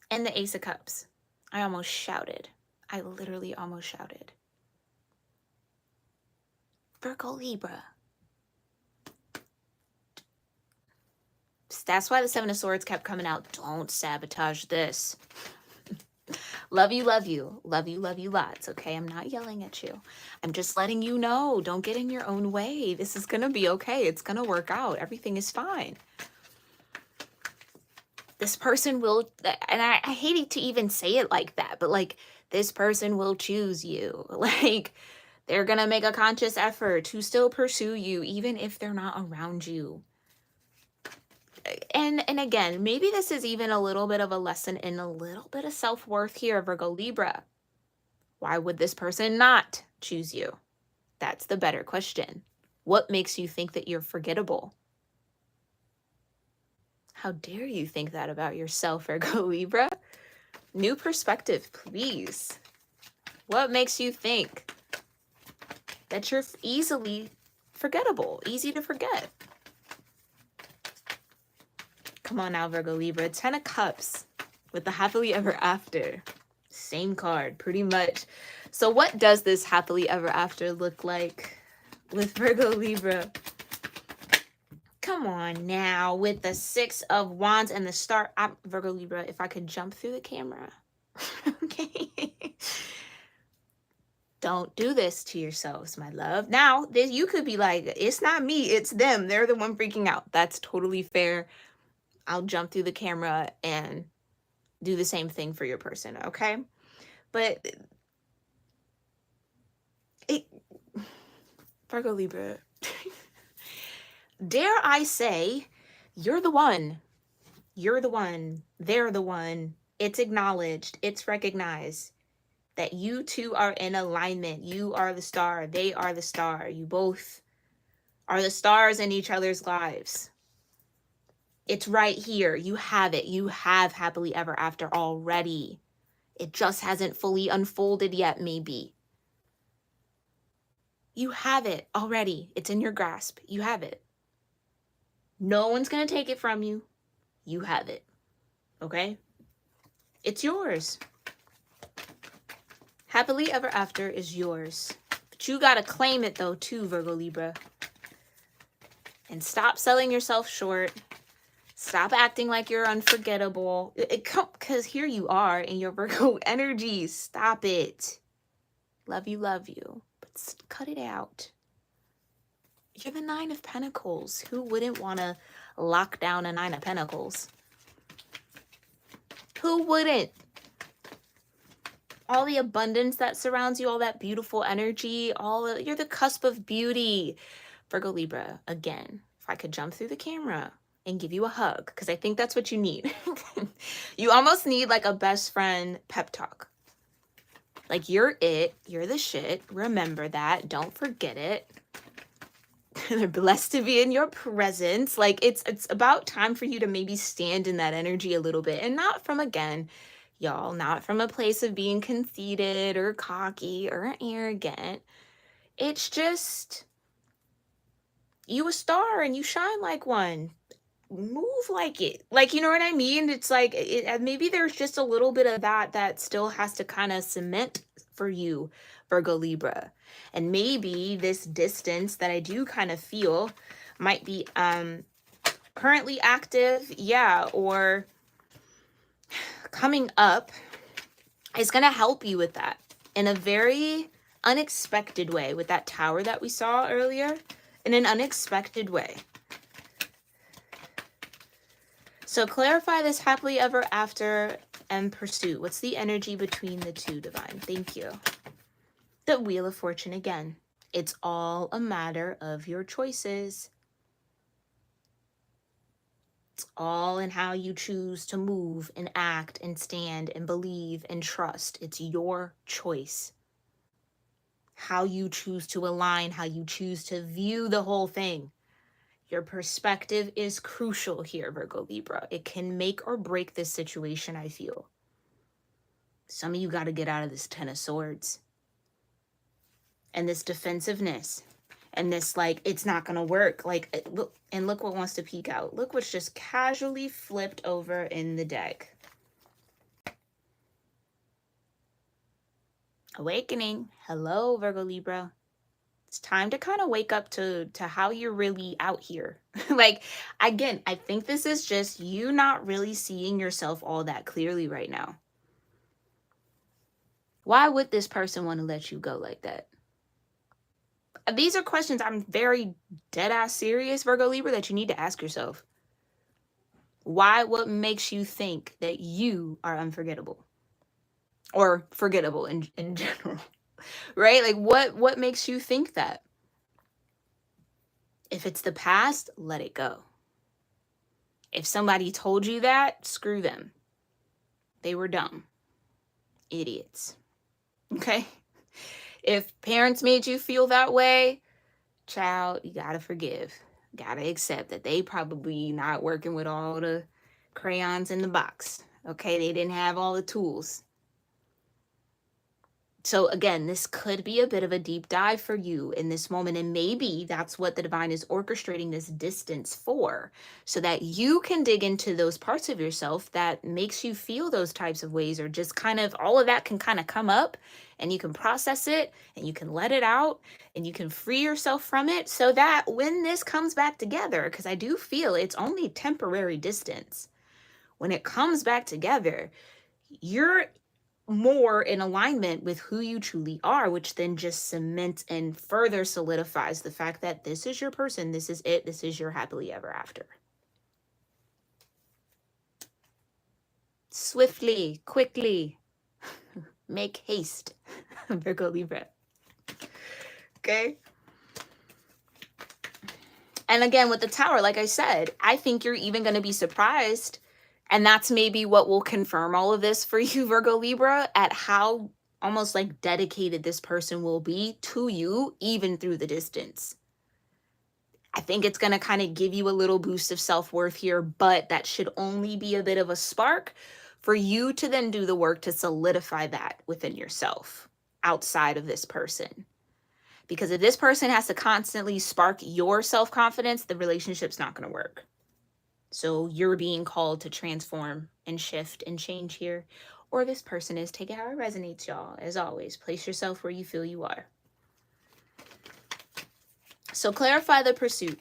And the Ace of Cups. I almost shouted. I literally almost shouted. Virgo Libra. That's why the 7 of Swords kept coming out. Don't sabotage this. Love you, love you. Love you, love you lots, okay? I'm not yelling at you. I'm just letting you know. Don't get in your own way. This is going to be okay. It's going to work out. Everything is fine. This person will, and I hate it to even say it like that, but like, this person will choose you. Like, they're going to make a conscious effort to still pursue you, even if they're not around you. And again, maybe this is even a little bit of a lesson in a little bit of self-worth here, Virgo Libra. Why would this person not choose you? That's the better question. What makes you think that you're forgettable? How dare you think that about yourself, Virgo Libra? New perspective, please. What makes you think that you're easily forgettable, easy to forget? Come on now, Virgo Libra. 10 of Cups with the happily ever after. Same card, pretty much. So what does this happily ever after look like with Virgo Libra? Come on now, with the 6 of Wands and the Star. Virgo Libra, if I could jump through the camera. Okay. Don't do this to yourselves, my love. Now, you could be like, it's not me, it's them. They're the one freaking out. That's totally fair. I'll jump through the camera and do the same thing for your person, okay? But Virgo Libra, dare I say, you're the one. You're the one. They're the one. It's acknowledged. It's recognized that you two are in alignment. You are the star. They are the star. You both are the stars in each other's lives. It's right here. You have it. You have happily ever after already. It just hasn't fully unfolded yet, maybe. You have it already. It's in your grasp. You have it. No one's going to take it from you. You have it. Okay? It's yours. Happily ever after is yours. But you got to claim it, though, too, Virgo Libra. And stop selling yourself short. Stop acting like you're unforgettable. Because here you are in your Virgo energy. Stop it. Love you, love you. But cut it out. You're the 9 of Pentacles. Who wouldn't want to lock down a 9 of Pentacles? Who wouldn't? All the abundance that surrounds you, all that beautiful energy, you're the cusp of beauty. Virgo Libra, again, if I could jump through the camera and give you a hug, because I think that's what you need. You almost need like a best friend pep talk. Like, you're it. You're the shit. Remember that. Don't forget it. They're blessed to be in your presence. Like, it's about time for you to maybe stand in that energy a little bit. And not from, again, y'all, not from a place of being conceited or cocky or arrogant. It's just, you a star and you shine like one. Move like it. Like, you know what I mean? It's like, maybe there's just a little bit of that still has to kind of cement for you, Virgo Libra. And maybe this distance that I do kind of feel might be currently active, yeah, or coming up is going to help you with that in a very unexpected way, with that tower that we saw earlier, in an unexpected way. So clarify this happily ever after and pursuit. What's the energy between the two, Divine? Thank you. The Wheel of Fortune again. It's all a matter of your choices. It's all in how you choose to move and act and stand and believe and trust. It's your choice. How you choose to align, how you choose to view the whole thing. Your perspective is crucial here, Virgo Libra. It can make or break this situation, I feel. Some of you got to get out of this 10 of Swords. and this defensiveness and this like it's not gonna work. Like look, and look what wants to peek out. Look what's just casually flipped over in the deck. Awakening. Hello, Virgo Libra. It's time to kind of wake up to how you're really out here. Like, again, I think this is just you not really seeing yourself all that clearly right now. Why would this person want to let you go like that? These are questions I'm very dead ass serious, Virgo Libra, that you need to ask yourself. Why? What makes you think that you are unforgettable or forgettable in general? Right? Like what makes you think that? If it's the past, let it go. If somebody told you that, screw them. They were dumb. Idiots. Okay? If parents made you feel that way, child, you gotta forgive. Gotta accept that they probably not working with all the crayons in the box. Okay? They didn't have all the tools. So again, this could be a bit of a deep dive for you in this moment. And maybe that's what the divine is orchestrating this distance for, so that you can dig into those parts of yourself that makes you feel those types of ways, or just kind of all of that can kind of come up and you can process it and you can let it out and you can free yourself from it, so that when this comes back together, because I do feel it's only temporary distance, when it comes back together, you're more in alignment with who you truly are, which then just cements and further solidifies the fact that this is your person, this is it, this is your happily ever after. Swiftly, quickly, make haste, Virgo Libra. Okay? And again, with the Tower, like I said, I think you're even going to be surprised. And that's maybe what will confirm all of this for you, Virgo Libra, at how almost like dedicated this person will be to you, even through the distance. I think it's going to kind of give you a little boost of self-worth here, but that should only be a bit of a spark for you to then do the work to solidify that within yourself outside of this person. Because if this person has to constantly spark your self-confidence, the relationship's not going to work. So you're being called to transform and shift and change here. Or this person is. Take it how it resonates, y'all. As always, place yourself where you feel you are. So clarify the pursuit.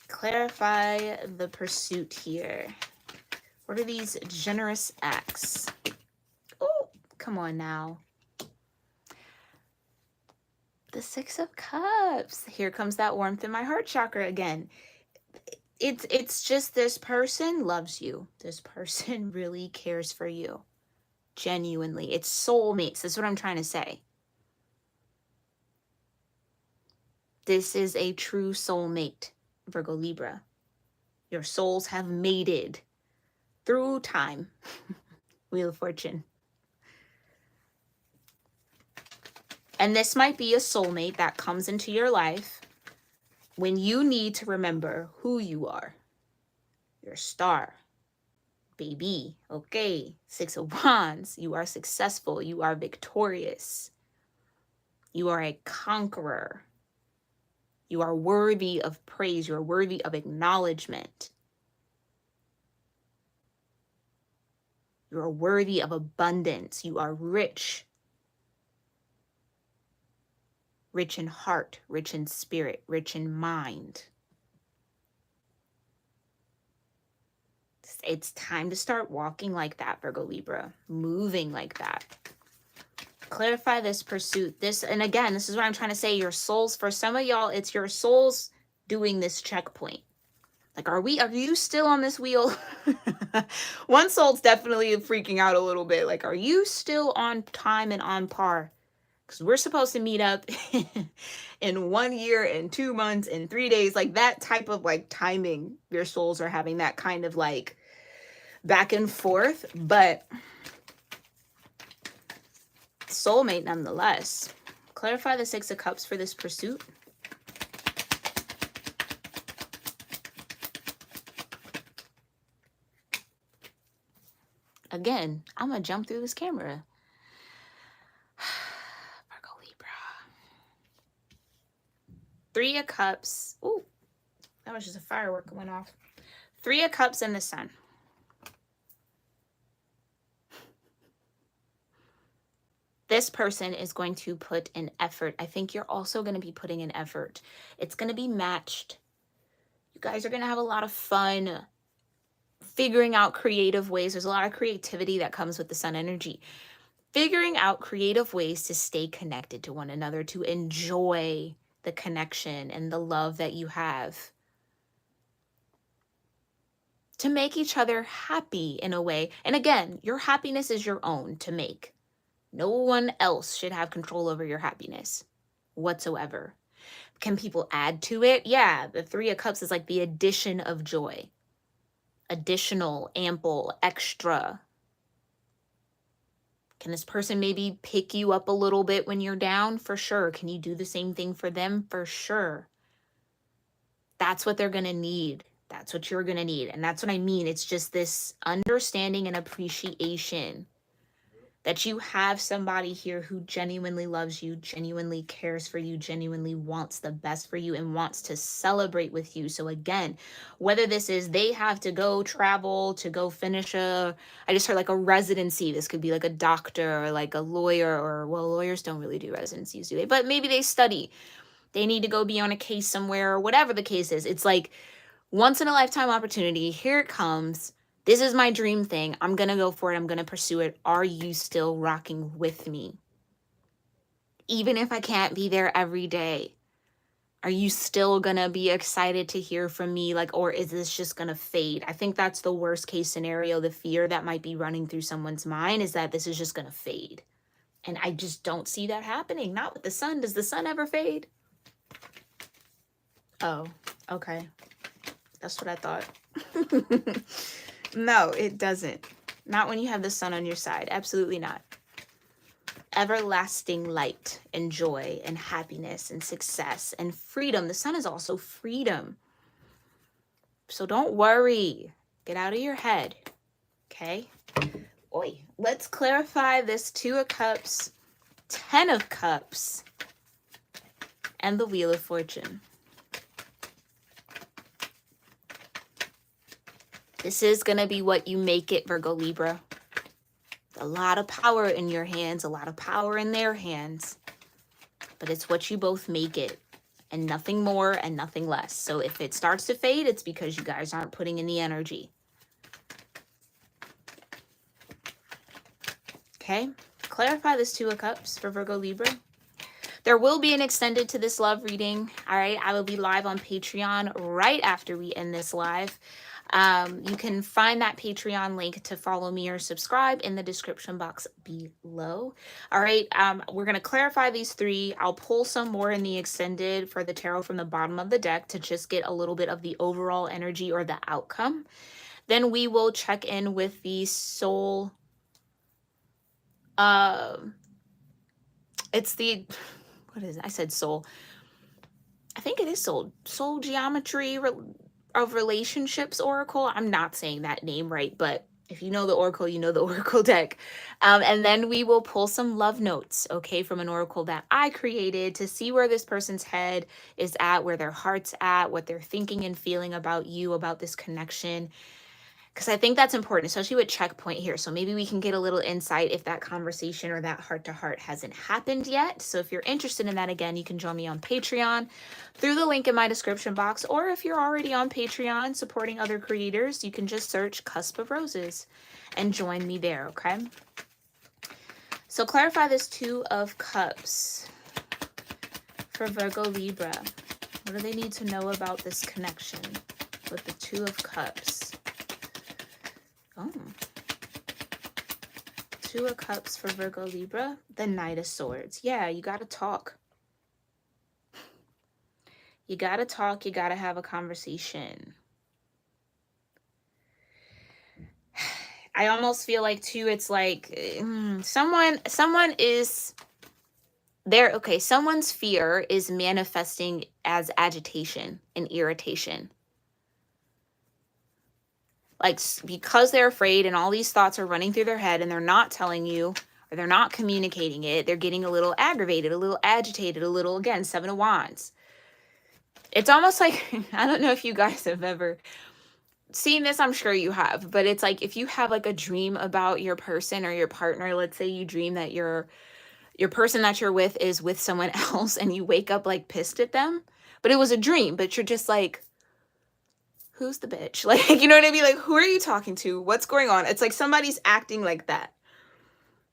Clarify the pursuit here. What are these generous acts? Oh, come on now. The Six of Cups. Here comes that warmth in my heart chakra again. It's just this person loves you. This person really cares for you. Genuinely. It's soulmates. That's what I'm trying to say. This is a true soulmate, Virgo Libra. Your souls have mated through time. Wheel of Fortune. And this might be a soulmate that comes into your life when you need to remember who you are. Your star. Baby. Okay. Six of Wands. You are successful. You are victorious. You are a conqueror. You are worthy of praise. You are worthy of acknowledgement. You are worthy of abundance. You are rich. Rich in heart, rich in spirit, rich in mind. It's time to start walking like that, Virgo Libra. Moving like that. Clarify this pursuit. This, and again, this is what I'm trying to say. Your souls, for some of y'all, it's your souls doing this checkpoint. Like, are you still on this wheel? One soul's definitely freaking out a little bit. Like, are you still on time and on par? Because we're supposed to meet up in 1 year and 2 months and 3 days. Like that type of like timing. Your souls are having that kind of like back and forth. But soulmate nonetheless. Clarify the Six of Cups for this pursuit. Again, I'm going to jump through this camera. Three of Cups. Ooh, that was just a firework going off. Three of Cups and the Sun. This person is going to put an effort. I think you're also going to be putting an effort. It's going to be matched. You guys are going to have a lot of fun figuring out creative ways. There's a lot of creativity that comes with the Sun energy. Figuring out creative ways to stay connected to one another, to enjoy the connection and the love that you have. To make each other happy in a way. And again, your happiness is your own to make. No one else should have control over your happiness whatsoever. Can people add to it? Yeah, the Three of Cups is like the addition of joy. Additional, ample, extra. Can this person maybe pick you up a little bit when you're down? For sure. Can you do the same thing for them? For sure. That's what they're going to need. That's what you're going to need. And that's what I mean. It's just this understanding and appreciation that you have somebody here who genuinely loves you, genuinely cares for you, genuinely wants the best for you, and wants to celebrate with you. So again, whether this is they have to go travel to go finish I just heard like a residency. This could be like a doctor or like a lawyer, or well, lawyers don't really do residencies, do they? But maybe they study. They need to go be on a case somewhere, or whatever the case is. It's like once in a lifetime opportunity. Here it comes. This is my dream thing. I'm going to go for it. I'm going to pursue it. Are you still rocking with me? Even if I can't be there every day, are you still going to be excited to hear from me? Like, or is this just going to fade? I think that's the worst case scenario. The fear that might be running through someone's mind is that this is just going to fade. And I just don't see that happening. Not with the Sun. Does the Sun ever fade? Oh, okay. That's what I thought. No, it doesn't. Not when you have the Sun on your side. Absolutely not. Everlasting light and joy and happiness and success and freedom. The Sun is also freedom. So don't worry. Get out of your head. Okay? Oi. Let's clarify this 2 of Cups, 10 of Cups, and the Wheel of Fortune. This is going to be what you make it, Virgo-Libra. A lot of power in your hands, a lot of power in their hands. But it's what you both make it, and nothing more and nothing less. So if it starts to fade, it's because you guys aren't putting in the energy. Okay? Clarify this 2 of Cups for Virgo-Libra. There will be an extended to this love reading. All right? I will be live on Patreon right after we end this live. You can find that Patreon link to follow me or subscribe in the description box below. All right, we're going to clarify these 3. I'll pull some more in the extended for the tarot from the bottom of the deck to just get a little bit of the overall energy or the outcome. Then we will check in with the soul. It's the, what is it? I said soul. I think it is soul. Soul geometry of relationships oracle. I'm not saying that name right, but if you know the oracle, you know the oracle deck. And then we will pull some love notes, okay, from an oracle that I created to see where this person's head is at, where their heart's at, what they're thinking and feeling about you, about this connection. Because I think that's important, especially with checkpoint here. So maybe we can get a little insight if that conversation or that heart-to-heart hasn't happened yet. So if you're interested in that, again, you can join me on Patreon through the link in my description box. Or if you're already on Patreon supporting other creators, you can just search Cusp of Roses and join me there, okay? So clarify this 2 of Cups for Virgo-Libra. What do they need to know about this connection with the 2 of Cups? Oh. 2 of Cups for Virgo-Libra. The Knight of Swords. Yeah, you got to talk. You got to talk. You got to have a conversation. I almost feel like, too, it's like someone is there. Okay, someone's fear is manifesting as agitation and irritation. Like, because they're afraid and all these thoughts are running through their head and they're not telling you or they're not communicating it, they're getting a little aggravated, a little agitated, a little, again, 7 of Wands. It's almost like, I don't know if you guys have ever seen this, I'm sure you have, but it's like if you have like a dream about your person or your partner, let's say you dream that your person that you're with is with someone else and you wake up like pissed at them, but it was a dream, but you're just like, who's the bitch? Like, you know what I mean? Like, who are you talking to? What's going on? It's like somebody's acting like that.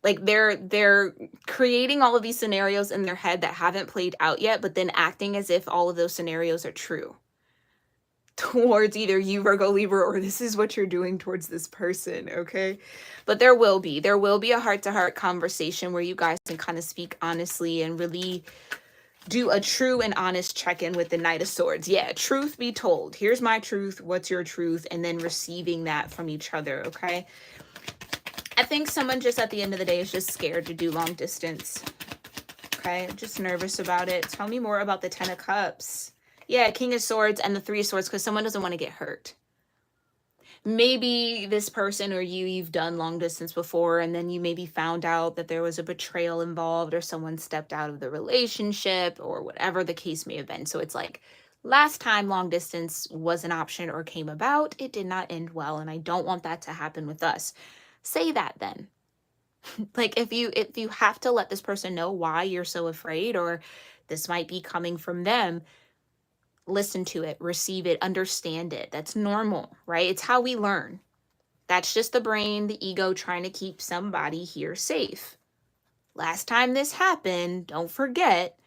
Like they're creating all of these scenarios in their head that haven't played out yet, but then acting as if all of those scenarios are true towards either you, Virgo, Libra, or this is what you're doing towards this person, okay? But there will be a heart-to-heart conversation where you guys can kind of speak honestly and really do a true and honest check-in with the Knight of Swords. Yeah, truth be told. Here's my truth, what's your truth, and then receiving that from each other, okay? I think someone just at the end of the day is just scared to do long distance, okay? Just nervous about it. Tell me more about the Ten of Cups. Yeah, King of Swords and the Three of Swords, because someone doesn't want to get hurt. Maybe this person or you've done long distance before, and then you maybe found out that there was a betrayal involved or someone stepped out of the relationship or whatever the case may have been. So it's like, last time long distance was an option or came about, it did not end well, and I don't want that to happen with us. Say that then. Like if you have to let this person know why you're so afraid, or this might be coming from them, listen to it, receive it, understand it. That's normal, right? It's how we learn. That's just the brain, the ego trying to keep somebody here safe. Last time this happened, don't forget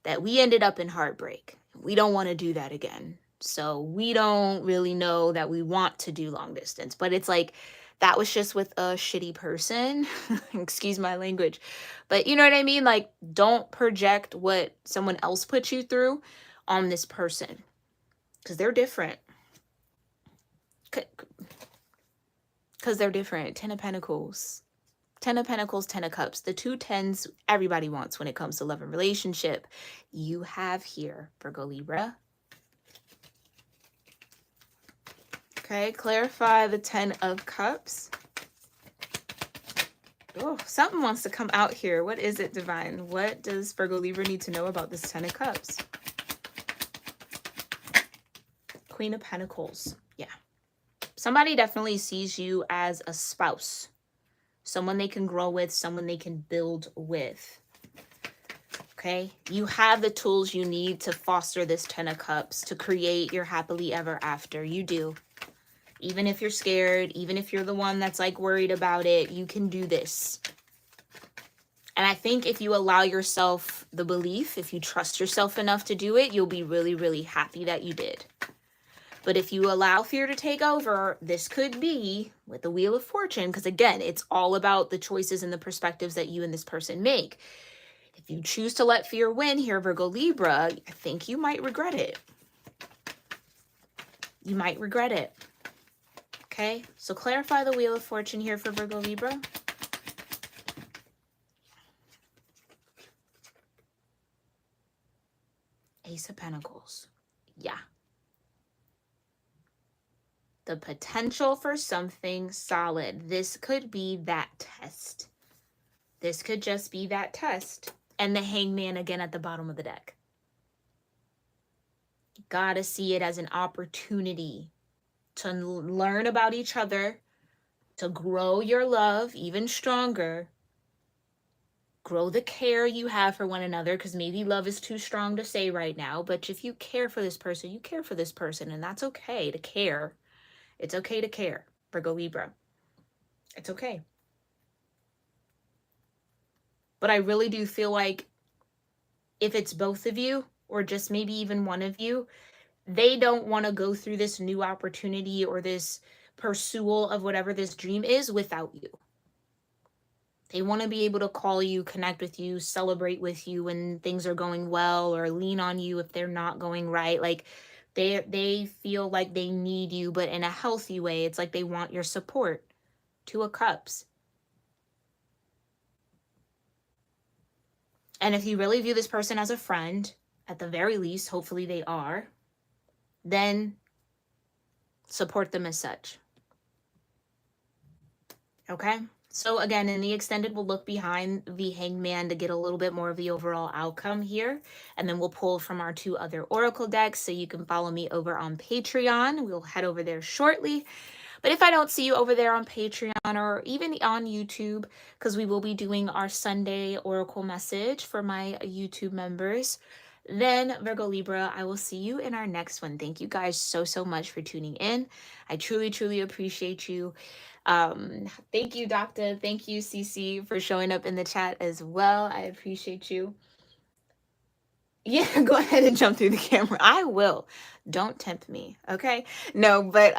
that we ended up in heartbreak. We don't want to do that again. So we don't really know that we want to do long distance, but it's like, that was just with a shitty person. Excuse my language. But you know what I mean? Like, don't project what someone else put you through on this person, because they're different. Because they're different. Ten of Pentacles. Ten of Pentacles, Ten of Cups. The two tens everybody wants when it comes to love and relationship. You have here, Virgo, Libra. Okay, clarify the Ten of Cups. Oh, something wants to come out here. What is it, Divine? What does Virgo, Libra need to know about this Ten of Cups? Queen of Pentacles. Yeah. Somebody definitely sees you as a spouse. Someone they can grow with, someone they can build with. Okay? You have the tools you need to foster this Ten of Cups, to create your happily ever after. You do. Even if you're scared, even if you're the one that's like worried about it, you can do this. And I think if you allow yourself the belief, if you trust yourself enough to do it, you'll be really, really happy that you did. But if you allow fear to take over, this could be with the Wheel of Fortune, because again, it's all about the choices and the perspectives that you and this person make. If you choose to let fear win here, Virgo, Libra, I think you might regret it. You might regret it. Okay, so clarify the Wheel of Fortune here for Virgo, Libra. Ace of Pentacles. Yeah. The potential for something solid. This could be that test. This could just be that test. And the Hangman again at the bottom of the deck. Gotta see it as an opportunity to learn about each other, to grow your love even stronger, grow the care you have for one another, because maybe love is too strong to say right now, but if you care for this person, you care for this person, and that's okay to care. It's okay to care, Virgo, Libra. It's okay. But I really do feel like if it's both of you, or just maybe even one of you, they don't want to go through this new opportunity or this pursuit of whatever this dream is without you. They want to be able to call you, connect with you, celebrate with you when things are going well, or lean on you if they're not going right. Like they feel like they need you, but in a healthy way. It's like they want your support. Two of Cups. And if you really view this person as a friend, at the very least, hopefully they are, then support them as such. Okay? So again, in the extended, we'll look behind the hangman to get a little bit more of the overall outcome here. And then we'll pull from our 2 other oracle decks. So you can follow me over on Patreon. We'll head over there shortly. But if I don't see you over there on Patreon or even on YouTube, because we will be doing our Sunday oracle message for my YouTube members, then Virgo Libra, I will see you in our next one. Thank you guys so, so much for tuning in. I truly, truly appreciate you. Thank you, Doctor. Thank you, CC, for showing up in the chat as well. I appreciate you. Yeah, go ahead and jump through the camera. I will. Don't tempt me. Okay. No, but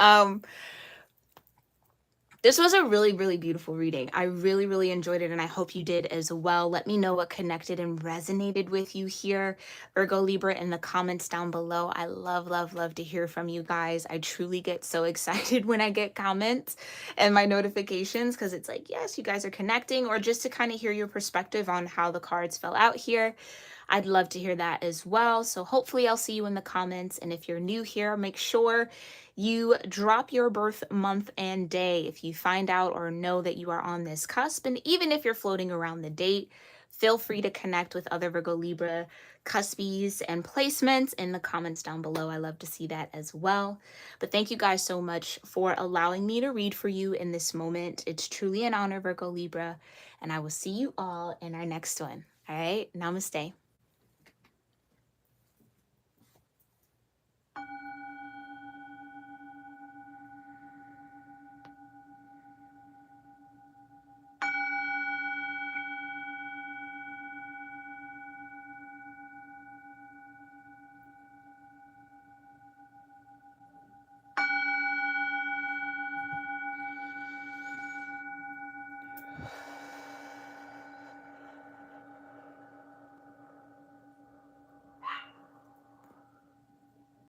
this was a really, really beautiful reading. I really, really enjoyed it, and I hope you did as well. Let me know what connected and resonated with you here, Virgo Libra, in the comments down below. I love, love, love to hear from you guys. I truly get so excited when I get comments and my notifications, because it's like, yes, you guys are connecting, or just to kind of hear your perspective on how the cards fell out here. I'd love to hear that as well. So hopefully I'll see you in the comments. And if you're new here, make sure you drop your birth month and day if you find out or know that you are on this cusp. And even if you're floating around the date, feel free to connect with other Virgo Libra cuspies and placements in the comments down below. I love to see that as well. But thank you guys so much for allowing me to read for you in this moment. It's truly an honor, Virgo Libra. And I will see you all in our next one. All right. Namaste.